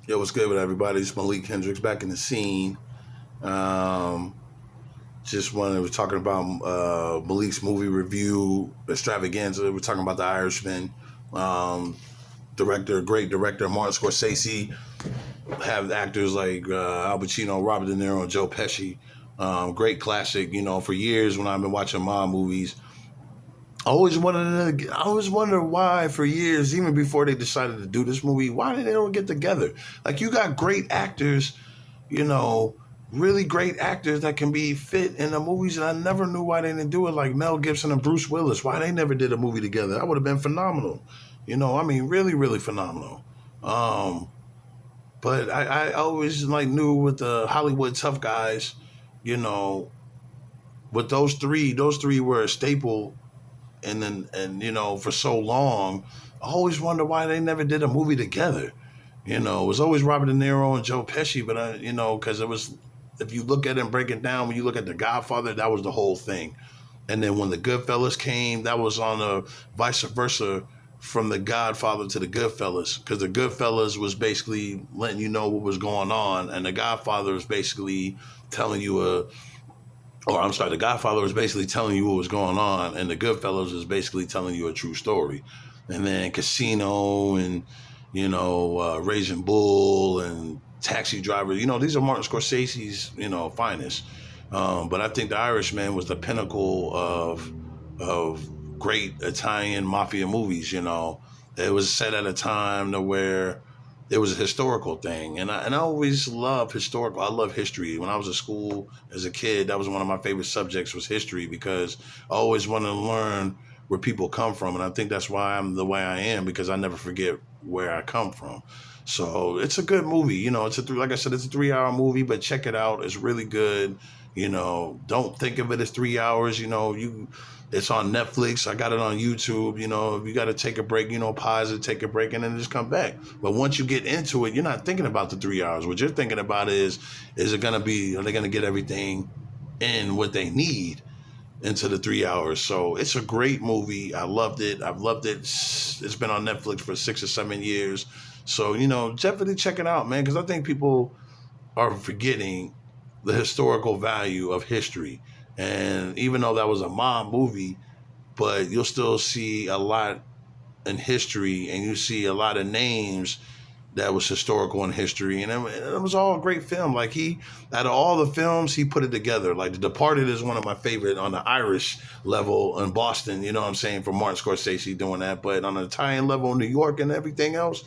Yo, what's good with everybody? It's Malik Hendricks back in the scene. Um, just wanted we're talking about Malik's movie review extravaganza. We're talking about The Irishman. Um, great director Martin Scorsese. Have actors like Al Pacino, Robert De Niro, and Joe Pesci. Great classic. For years when I've been watching mob movies, I always wonder why for years, even before they decided to do this movie, why did they don't get together? Like you got great actors, you know, really great actors that can be fit in the movies, and I never knew why they didn't do it. Like Mel Gibson and Bruce Willis, why they never did a movie together? That would have been phenomenal. I mean, really, really phenomenal. Um, but I always like knew with the Hollywood tough guys, you know, with those three were a staple and for so long, I always wonder why they never did a movie together. It was always Robert De Niro and Joe Pesci, but because it was, if you look at it and break it down, when you look at The Godfather, that was the whole thing. And then when The Goodfellas came, that was on a vice versa from The Godfather to The Goodfellas, because The Goodfellas was basically letting you know what was going on, and The Godfather was basically telling you the Godfather was basically telling you what was going on, and the Goodfellas is basically telling you a true story. And then Casino and Raging Bull and Taxi Driver. These are Martin Scorsese's finest. But I think The Irishman was the pinnacle of great Italian mafia movies. It was set at a time to where it was a historical thing, and I always love historical. I love history. When I was at school as a kid, that was one of my favorite subjects was history, because I always wanted to learn where people come from, and I think that's why I'm the way I am, because I never forget where I come from. So it's a good movie. Like I said, it's a 3 hour movie, but check it out. It's really good. Don't think of it as 3 hours. It's on Netflix. I got it on YouTube. If you got to take a break, pause it, take a break, and then just come back. But once you get into it, you're not thinking about the 3 hours. What you're thinking about is it going to be, are they going to get everything in what they need into the 3 hours? So it's a great movie. I loved it. I've loved it. It's been on Netflix for 6 or 7 years. So, definitely check it out, man, because I think people are forgetting the historical value of history. And even though that was a mob movie, but you'll still see a lot in history, and you see a lot of names that was historical in history, and it was all a great film. Like out of all the films, he put it together. Like The Departed is one of my favorite on the Irish level in Boston. You know what I'm saying, for Martin Scorsese doing that, but on the Italian level in New York and everything else,